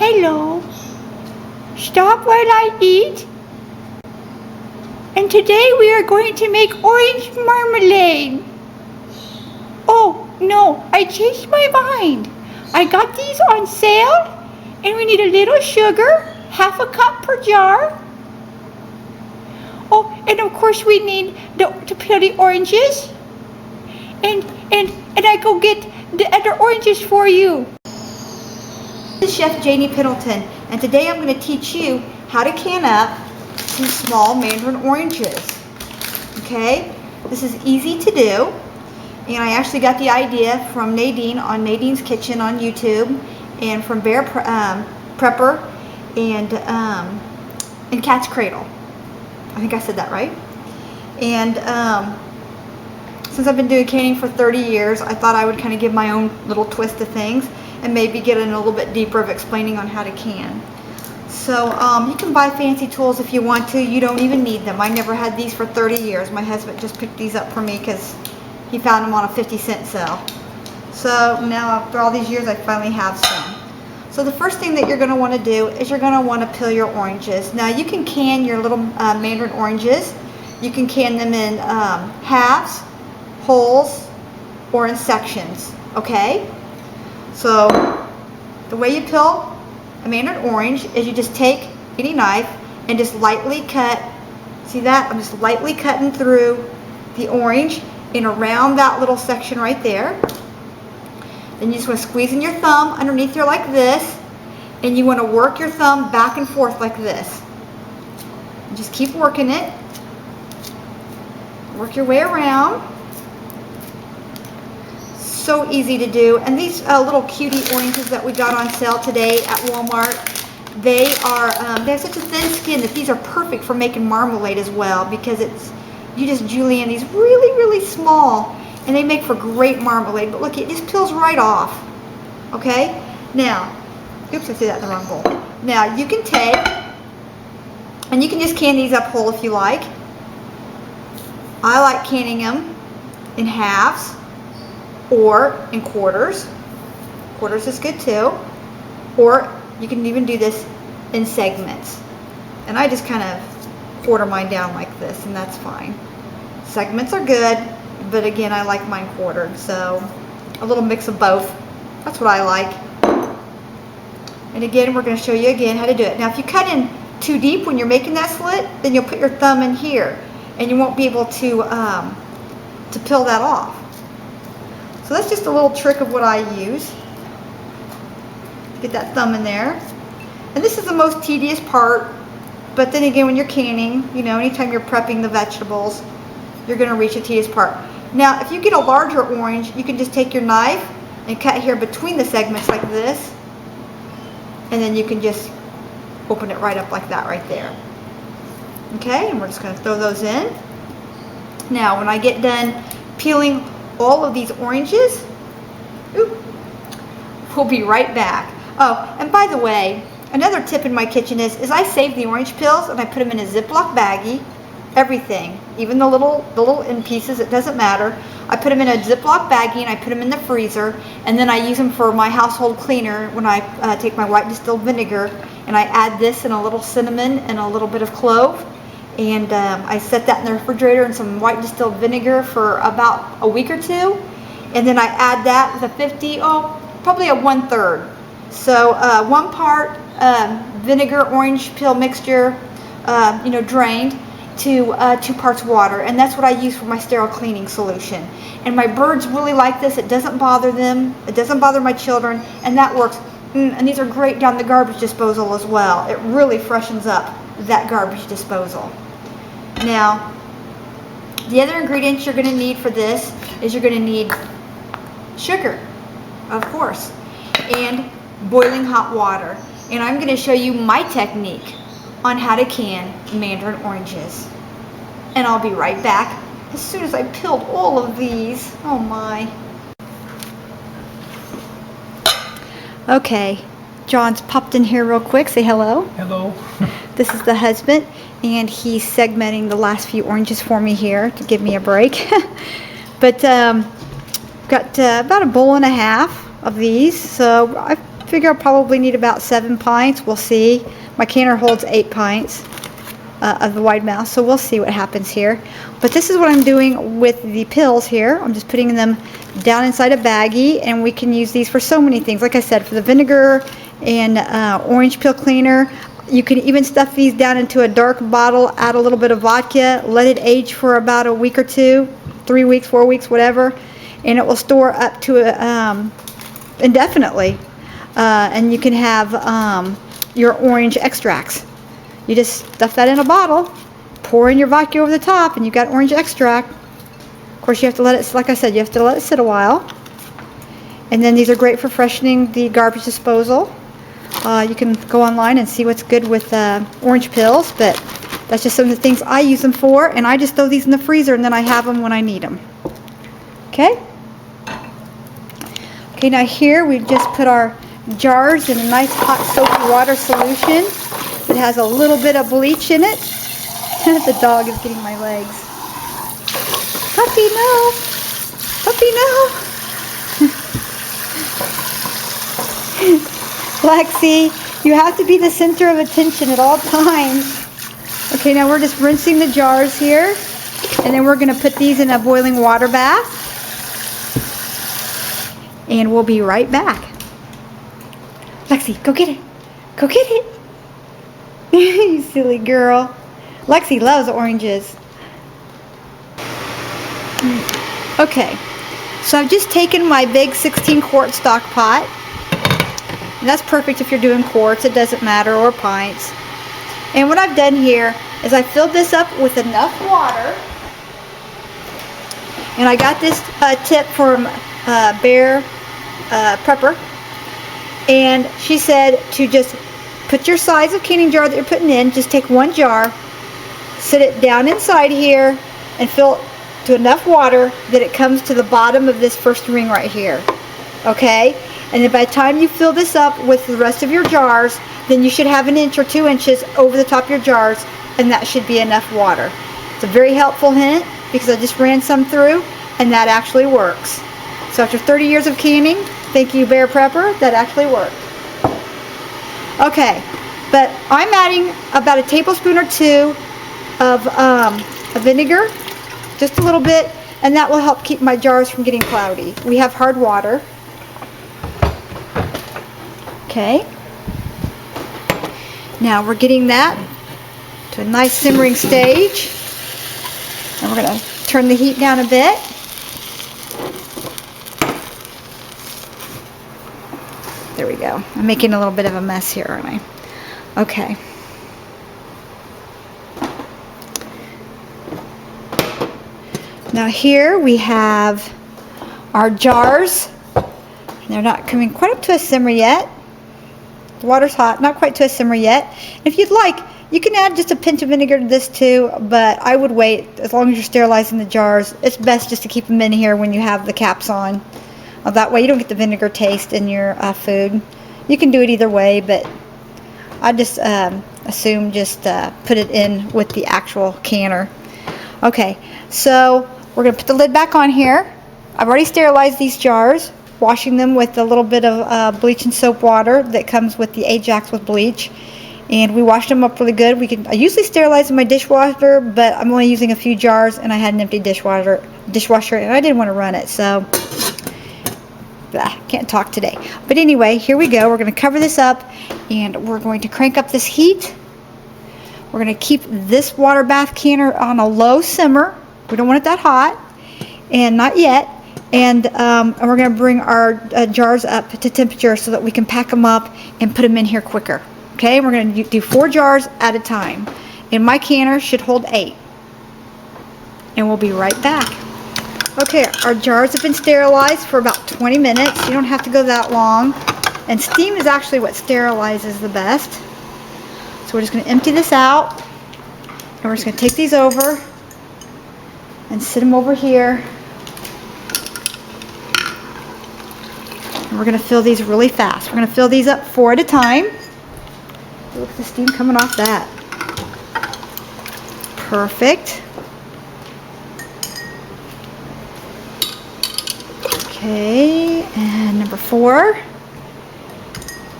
Hello. Stop while I eat. And today we are going to make orange marmalade. Oh, no, I changed my mind. I got these on sale, and we need a little sugar, half a cup per jar. Oh, and of course we need to peel the oranges. And I go get the other oranges for you. This is Chef Janie Pendleton, and today I'm going to teach you how to can up some small mandarin oranges. Okay, this is easy to do, and I actually got the idea from Nadine on Nadine's Kitchen on YouTube, and from Bear Prepper and Cat's Cradle. I think I said that right. And since I've been doing canning for 30 years, I thought I would kind of give my own little twist to things and maybe get in a little bit deeper of explaining on how to can. So you can buy fancy tools if you want to. You don't even need them. I never had these for 30 years. My husband just picked these up for me because he found them on a 50-cent sale. So now after all these years, I finally have some. So the first thing that you're going to want to do is you're going to want to peel your oranges. Now you can can your little mandarin oranges. You can can them in halves, wholes, or in sections, okay? So the way you peel a mandarin orange is you just take any knife and just lightly cut. See that? I'm just lightly cutting through the orange and around that little section right there. Then you just want to squeeze in your thumb underneath here like this, and you want to work your thumb back and forth like this. And just keep working it. Work your way around. So easy to do. And these little cutie oranges that we got on sale today at Walmart, they have such a thin skin that these are perfect for making marmalade as well, because you just julienne these really small, and they make for great marmalade. But look, it just peels right off. Okay? Now, oops, I threw that in the wrong bowl. Now you can take, and you can just can these up whole if you like. I like canning them in halves or in quarters. Quarters is good too. Or you can even do this in segments. And I just kind of quarter mine down like this, and that's fine. Segments are good, but again, I like mine quartered. So a little mix of both. That's what I like. And again, we're going to show you again how to do it. Now, if you cut in too deep when you're making that slit, then you'll put your thumb in here, and you won't be able to peel that off. So that's just a little trick of what I use. Get that thumb in there. And this is the most tedious part, but then again, when you're canning, you know, anytime you're prepping the vegetables, you're going to reach a tedious part. Now, if you get a larger orange, you can just take your knife and cut here between the segments like this, and then you can just open it right up like that right there. Okay, and we're just going to throw those in. Now, when I get done peeling all of these oranges, we'll be right back. Oh, and by the way, another tip in my kitchen is I save the orange peels and I put them in a Ziploc baggie. Everything, even the little in pieces, it doesn't matter. I put them in a Ziploc baggie and I put them in the freezer, and then I use them for my household cleaner when I take my white distilled vinegar and I add this and a little cinnamon and a little bit of clove. And I set that in the refrigerator in some white distilled vinegar for about a week or two. And then I add that with probably a 1/3. So 1 part vinegar orange peel mixture, drained, to 2 parts water. And that's what I use for my sterile cleaning solution. And my birds really like this. It doesn't bother them. It doesn't bother my children. And that works. And these are great down the garbage disposal as well. It really freshens up that garbage disposal. Now, the other ingredients you're going to need for this is you're going to need sugar, of course, and boiling hot water. And I'm going to show you my technique on how to can mandarin oranges. And I'll be right back as soon as I peeled all of these. Oh my. Okay, John's popped in here real quick. Say hello. Hello. This is the husband, and he's segmenting the last few oranges for me here to give me a break. But got about 1.5 bowls of these, so I figure I'll probably need about 7 pints. We'll see. My canner holds 8 pints of the wide mouth, so we'll see what happens here. But this is what I'm doing with the pills here. I'm just putting them down inside a baggie, and we can use these for so many things. Like I said, for the vinegar and orange peel cleaner. You can even stuff these down into a dark bottle, add a little bit of vodka, let it age for about a week or two, 3 weeks, 4 weeks, whatever, and it will store up to indefinitely. And you can have your orange extracts. You just stuff that in a bottle, pour in your vodka over the top, and you've got orange extract. Of course, you have to let it, like I said, you have to let it sit a while. And then these are great for freshening the garbage disposal. You can go online and see what's good with orange pills, but that's just some of the things I use them for, and I just throw these in the freezer and then I have them when I need them. Okay? Okay, now here we've just put our jars in a nice hot soapy water solution. It has a little bit of bleach in it. The dog is getting my legs. Puppy, no! Puppy, no! Lexi, you have to be the center of attention at all times. Okay, now we're just rinsing the jars here, and then we're going to put these in a boiling water bath, and we'll be right back. Lexi, go get it. Go get it. You silly girl. Lexi loves oranges. Okay, so I've just taken my big 16-quart stock pot. And that's perfect if you're doing quarts, it doesn't matter, or pints. And what I've done here is I filled this up with enough water. And I got this tip from Bear Prepper. And she said to just put your size of canning jar that you're putting in, just take 1 jar, sit it down inside here, and fill it to enough water that it comes to the bottom of this first ring right here. Okay? And then by the time you fill this up with the rest of your jars, then you should have 1 inch or 2 inches over the top of your jars, and that should be enough water. It's a very helpful hint because I just ran some through, and that actually works. So after 30 years of canning, thank you Bear Prepper, that actually worked. Okay, but I'm adding about a tablespoon or 2 of vinegar, just a little bit, and that will help keep my jars from getting cloudy. We have hard water. Okay, now we're getting that to a nice simmering stage, and we're going to turn the heat down a bit. There we go. I'm making a little bit of a mess here, aren't I? Okay. Now here we have our jars. They're not coming quite up to a simmer yet. The water's hot, not quite to a simmer yet. If you'd like, you can add just a pinch of vinegar to this too, but I would wait as long as you're sterilizing the jars. It's best just to keep them in here when you have the caps on. That way you don't get the vinegar taste in your food. You can do it either way, but I just assume just put it in with the actual canner. Okay, so we're going to put the lid back on here. I've already sterilized these jars, washing them with a little bit of bleach and soap water that comes with the Ajax with bleach, and we washed them up really good. I usually sterilize in my dishwasher, but I'm only using a few jars, and I had an empty dishwasher, and I didn't want to run it, so can't talk today. But anyway, here we go. We're going to cover this up, and we're going to crank up this heat. We're going to keep this water bath canner on a low simmer. We don't want it that hot, and not yet. And we're going to bring our jars up to temperature so that we can pack them up and put them in here quicker. Okay, we're going to do 4 jars at a time. And my canner should hold 8. And we'll be right back. Okay, our jars have been sterilized for about 20 minutes. You don't have to go that long. And steam is actually what sterilizes the best. So we're just going to empty this out. And we're just going to take these over and sit them over here. And we're going to fill these really fast. We're going to fill these up 4 at a time. Look at the steam coming off that. Perfect. Okay, and number 4.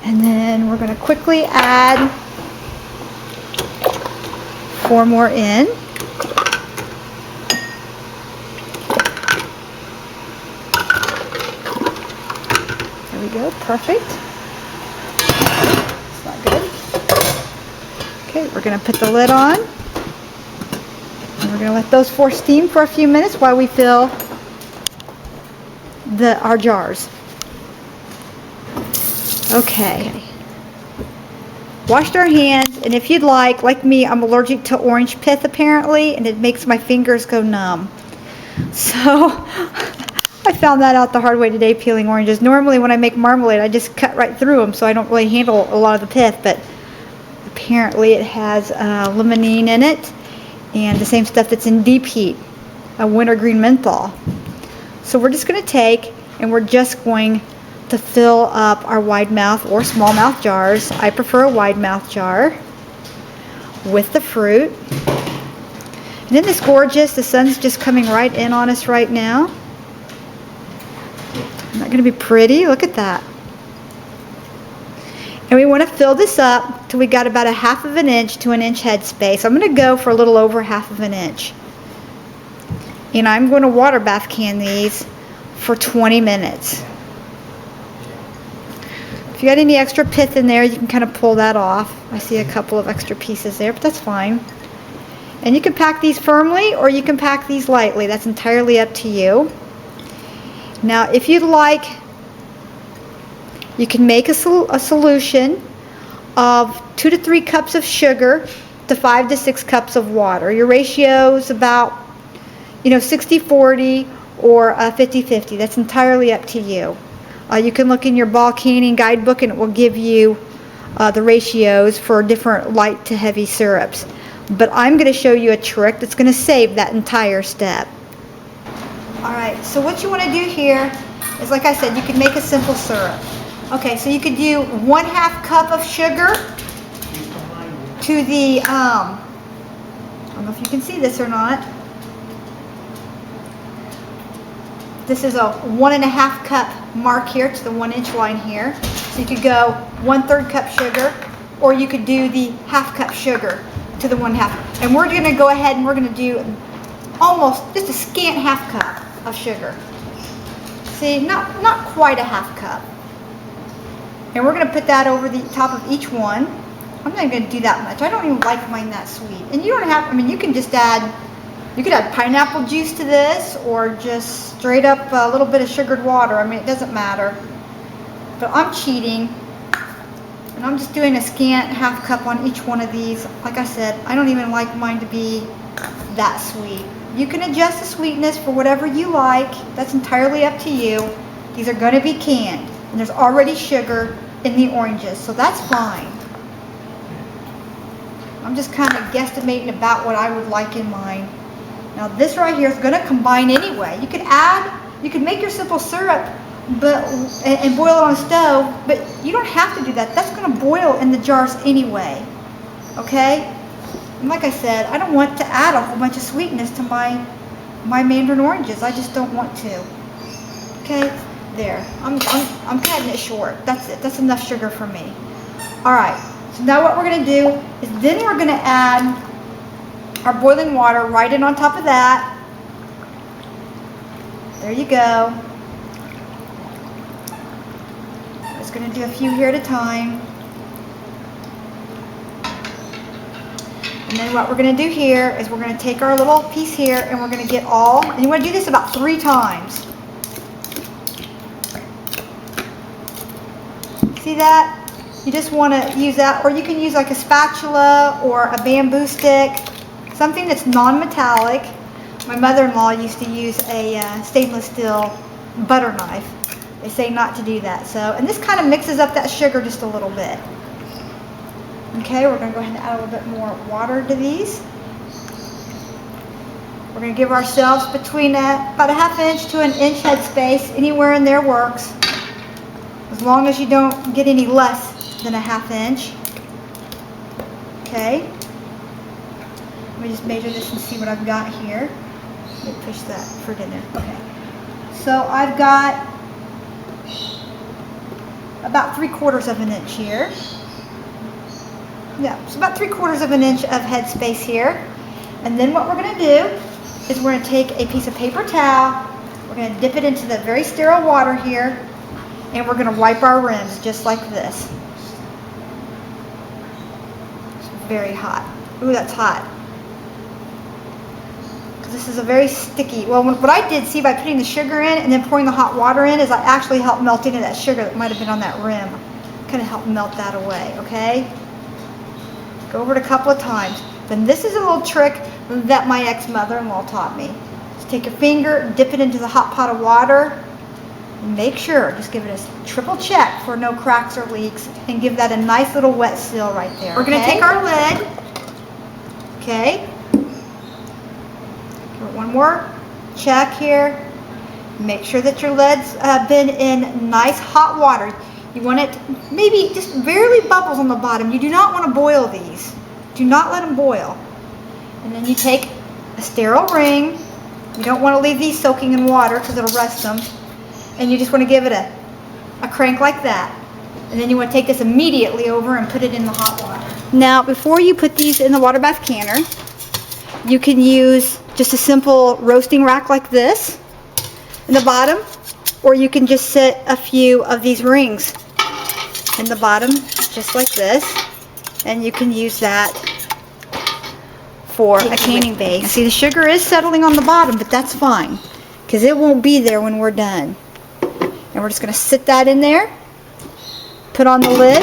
And then we're going to quickly add 4 more in. There we go, perfect. It's not good. Okay, we're going to put the lid on. And we're going to let those 4 steam for a few minutes while we fill our jars. Okay. Washed our hands, and if you'd like me, I'm allergic to orange pith apparently, and it makes my fingers go numb. So I found that out the hard way today peeling oranges. Normally when I make marmalade, I just cut right through them, so I don't really handle a lot of the pith, but apparently it has limonene in it, and the same stuff that's in deep heat, a wintergreen menthol. So we're just going to take, and we're just going to fill up our wide mouth or small mouth jars. I prefer a wide mouth jar with the fruit. And isn't this gorgeous? The sun's just coming right in on us right now. Isn't that going to be pretty? Look at that. And we want to fill this up till we got about 1/2 inch to 1 inch head space. I'm going to go for a little over 1/2 inch. And I'm going to water bath can these for 20 minutes. If you got any extra pith in there, you can kind of pull that off. I see a couple of extra pieces there, but that's fine. And you can pack these firmly or you can pack these lightly. That's entirely up to you. Now, if you'd like, you can make a solution of 2 to 3 cups of sugar to 5 to 6 cups of water. Your ratio is about, 60-40 or 50-50. That's entirely up to you. You can look in your ball canning guidebook and it will give you the ratios for different light to heavy syrups. But I'm going to show you a trick that's going to save that entire step. Alright, so what you want to do here is, like I said, you can make a simple syrup. Okay, so you could do 1/2 cup of sugar to the, I don't know if you can see this or not. This is a 1.5 cup mark here to the 1 inch line here. So you could go 1/3 cup sugar, or you could do the 1/2 cup sugar to the 1/2. And we're going to go ahead and we're going to do almost just a scant 1/2 cup of sugar. See, not quite a 1/2 cup. And we're going to put that over the top of each one. I'm not going to do that much. I don't even like mine that sweet. And you don't have, you can just add, you could add pineapple juice to this, or just straight up a little bit of sugared water. It doesn't matter. But I'm cheating, and I'm just doing a scant 1/2 cup on each one of these. Like I said, I don't even like mine to be that sweet. You can adjust the sweetness for whatever you like. That's entirely up to you. These are going to be canned, and there's already sugar in the oranges, so that's fine. I'm just kind of guesstimating about what I would like in mine. Now this right here is going to combine anyway. You could make your simple syrup and boil it on a stove, but you don't have to do that. That's going to boil in the jars anyway. Okay? And like I said, I don't want to add a whole bunch of sweetness to my mandarin oranges. I just don't want to. Okay? There. I'm cutting it short. That's it. That's enough sugar for me. Alright. So now what we're going to do is then we're going to add our boiling water right in on top of that. There you go. I'm just going to do a few here at a time. And then what we're going to do here is we're going to take our little piece here and we're going to get all, and you want to do this about 3 times. See that? You just want to use that, or you can use like a spatula or a bamboo stick, something that's non-metallic. My mother-in-law used to use a stainless steel butter knife. They say not to do that. So, and this kind of mixes up that sugar just a little bit. Okay, we're going to go ahead and add a little bit more water to these. We're going to give ourselves between about a 1/2 inch to 1 inch head space. Anywhere in there works, as long as you don't get any less than a 1/2 inch. Okay. Let me just measure this and see what I've got here. Let me push that fruit in there. Okay. So I've got about 3/4 of an inch here. Yeah, so about 3/4 of an inch of head space here. And then what we're going to do is we're going to take a piece of paper towel, we're going to dip it into the very sterile water here, and we're going to wipe our rims just like this. It's very hot. Ooh, that's hot. This is a very sticky, well, what I did see by putting the sugar in and then pouring the hot water in is I actually helped melt into that sugar that might have been on that rim. Kind of helped melt that away, okay? Go over it a couple of times. Then this is a little trick that my ex-mother-in-law taught me. Just take your finger, dip it into the hot pot of water, and make sure, just give it a triple check for no cracks or leaks, and give that a nice little wet seal right there. We're going to take our lid, okay? One more check here. Make sure that your lid's been in nice hot water. You want it maybe just barely bubbles on the bottom. You do not want to boil these. Do not let them boil. And then you take a sterile ring. You don't want to leave these soaking in water because it'll rust them. And you just want to give it a crank like that. And then you want to take this immediately over and put it in the hot water. Now, before you put these in the water bath canner, you can use just a simple roasting rack like this in the bottom, or you can just set a few of these rings in the bottom just like this, and you can use that for a canning base. See, the sugar is settling on the bottom, but that's fine because it won't be there when we're done. And we're just going to sit that in there, put on the lid,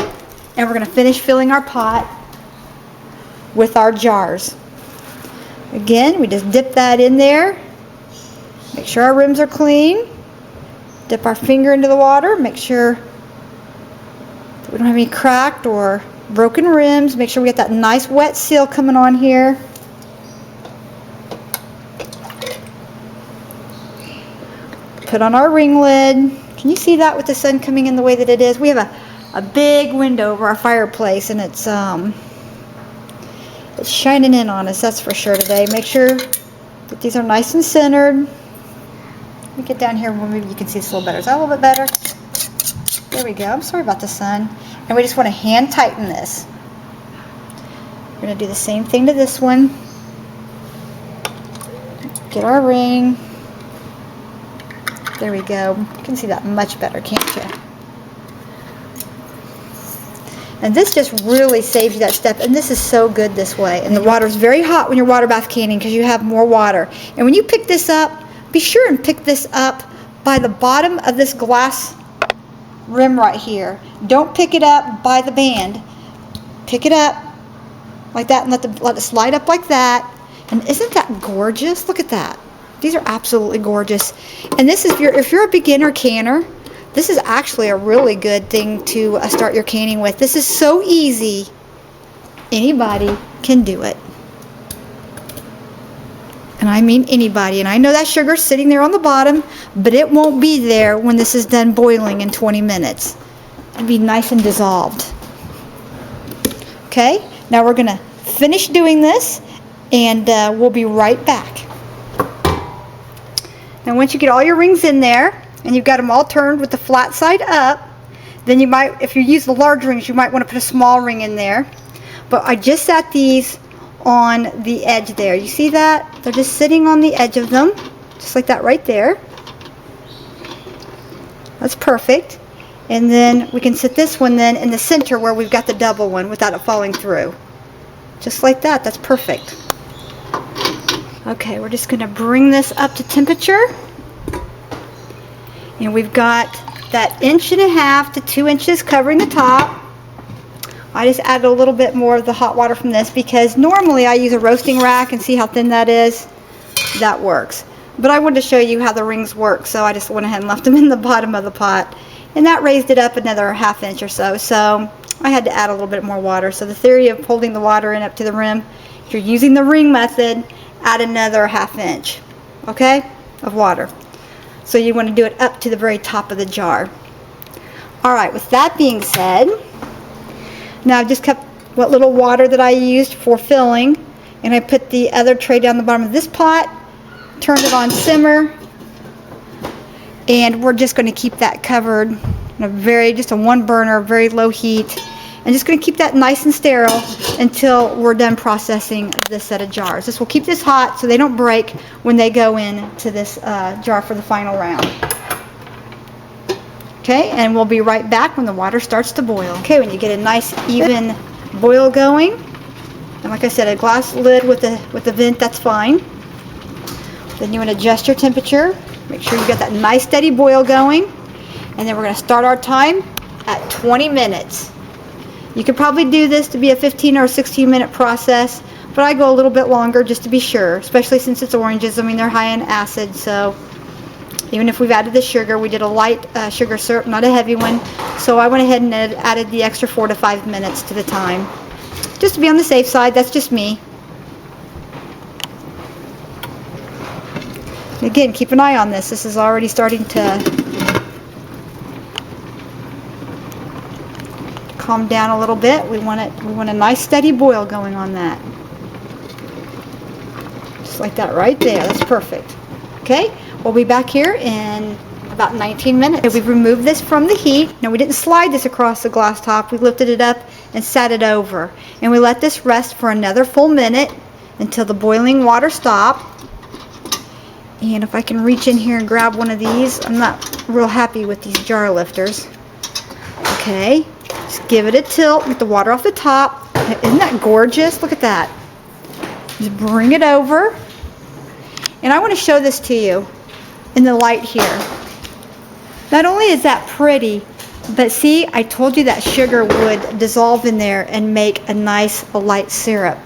and we're going to finish filling our pot with our jars. Again, we just dip that in there, make sure our rims are clean, dip our finger into the water, make sure that we don't have any cracked or broken rims, make sure we get that nice wet seal coming on here. Put on our ring lid. Can you see that with the sun coming in the way that it is? We have a big window over our fireplace, and it's shining in on us, that's for sure today. Make sure that these are nice and centered. Let me get down here where maybe you can see this a little better. Is that a little bit better? There we go. I'm sorry about the sun. And we just want to hand tighten this. We're going to do the same thing to this one. Get our ring. There we go. You can see that much better, can't you? And this just really saves you that step, and this is so good this way. And the water is very hot when you're water bath canning because you have more water. And when you pick this up, be sure and pick this up by the bottom of this glass rim right here. Don't pick it up by the band. Pick it up like that and let it slide up like that. And isn't that gorgeous? Look at that. These are absolutely gorgeous. And this is if you're a beginner canner, this is actually a really good thing to start your canning with. This is so easy. Anybody can do it. And I mean anybody. And I know that sugar's sitting there on the bottom, but it won't be there when this is done boiling in 20 minutes. It'll be nice and dissolved. Okay, now we're going to finish doing this, and we'll be right back. Now once you get all your rings in there, and you've got them all turned with the flat side up, then you might, if you use the large rings, you might want to put a small ring in there. But I just sat these on the edge there. You see that? They're just sitting on the edge of them, just like that right there. That's perfect. And then we can sit this one then in the center where we've got the double one without it falling through. Just like that. That's perfect. Okay, we're just going to bring this up to temperature. And we've got that 1.5 to 2 inches covering the top. I just added a little bit more of the hot water from this because normally I use a roasting rack, and see how thin that is? That works. But I wanted to show you how the rings work, so I just went ahead and left them in the bottom of the pot. And that raised it up another 1/2 inch or so. So I had to add a little bit more water. So the theory of holding the water in up to the rim, if you're using the ring method, add another 1/2 inch, okay, of water. So you want to do it up to the very top of the jar. Alright, with that being said, now I've just kept what little water that I used for filling, and I put the other tray down the bottom of this pot, turned it on simmer, and we're just going to keep that covered on just a one burner, very low heat. And just going to keep that nice and sterile until we're done processing this set of jars. This will keep this hot so they don't break when they go into this jar for the final round. Okay, and we'll be right back when the water starts to boil. Okay, when you get a nice even boil going, and like I said, a glass lid with a vent, that's fine. Then you want to adjust your temperature. Make sure you got that nice steady boil going. And then we're going to start our time at 20 minutes. You could probably do this to be a 15 or a 16 minute process, but I go a little bit longer just to be sure, especially since it's oranges. I mean, they're high in acid, so even if we've added the sugar, we did a light sugar syrup, not a heavy one, so I went ahead and added the extra 4 to 5 minutes to the time. Just to be on the safe side, that's just me. Again, keep an eye on this. This is already starting to calm down a little bit. We want a nice steady boil going on that. Just like that right there. That's perfect. Okay, we'll be back here in about 19 minutes. We've removed this from the heat. Now, we didn't slide this across the glass top. We lifted it up and sat it over. And we let this rest for another full minute until the boiling water stopped. And if I can reach in here and grab one of these, I'm not real happy with these jar lifters. Okay. Just give it a tilt, get the water off the top. Isn't that gorgeous? Look at that. Just bring it over. And I want to show this to you in the light here. Not only is that pretty, but see, I told you that sugar would dissolve in there and make a nice light syrup.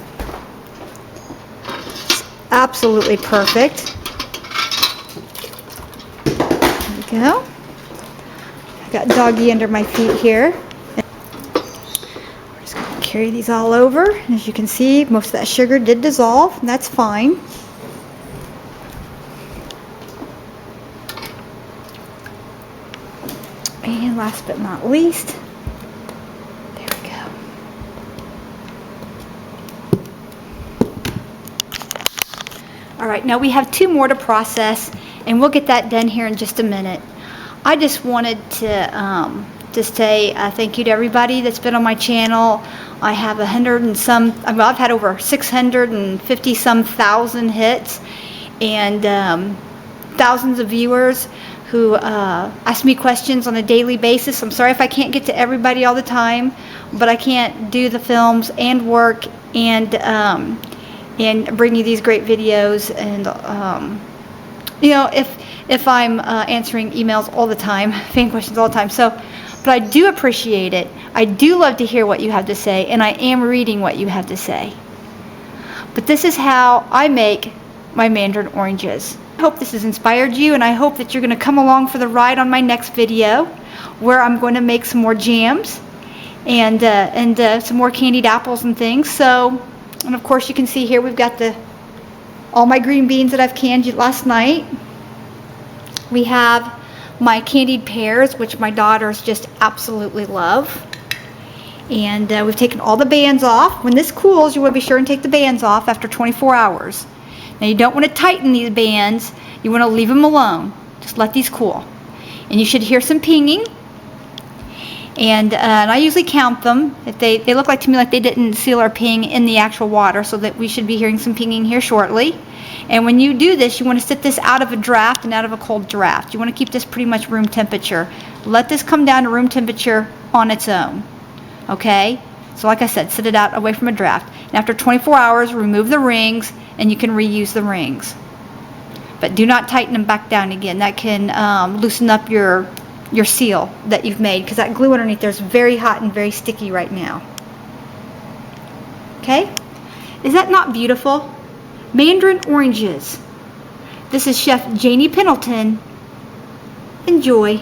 It's absolutely perfect. There we go. I got doggy under my feet here. Carry these all over. As you can see, most of that sugar did dissolve, and that's fine. And last but not least, there we go. All right, now we have 2 more to process, and we'll get that done here in just a minute. I just wanted to say thank you to everybody that's been on my channel. I have 100 and some, well, I've had over 650 some thousand hits, and thousands of viewers who ask me questions on a daily basis. I'm sorry if I can't get to everybody all the time, but I can't do the films and work and bring you these great videos. And you know, if I'm answering emails all the time, fan questions all the time, so. But I do appreciate it. I do love to hear what you have to say, and I am reading what you have to say. But this is how I make my mandarin oranges. I hope this has inspired you, and I hope that you're going to come along for the ride on my next video, where I'm going to make some more jams and some more candied apples and things. So, and of course you can see here we've got all my green beans that I've canned last night. We have my candied pears, which my daughters just absolutely love. And we've taken all the bands off. When this cools, you want to be sure and take the bands off after 24 hours. Now, you don't want to tighten these bands. You want to leave them alone. Just let these cool. And you should hear some pinging. And I usually count them. If they look like to me like they didn't seal or ping in the actual water, so that we should be hearing some pinging here shortly. And when you do this, you want to sit this out of a draft and out of a cold draft. You want to keep this pretty much room temperature. Let this come down to room temperature on its own. Okay? So like I said, sit it out away from a draft. And after 24 hours, remove the rings, and you can reuse the rings. But do not tighten them back down again. That can loosen up your seal that you've made, because that glue underneath there is very hot and very sticky right now. Okay? Is that not beautiful? Mandarin oranges. This is Chef Janie Pendleton. Enjoy.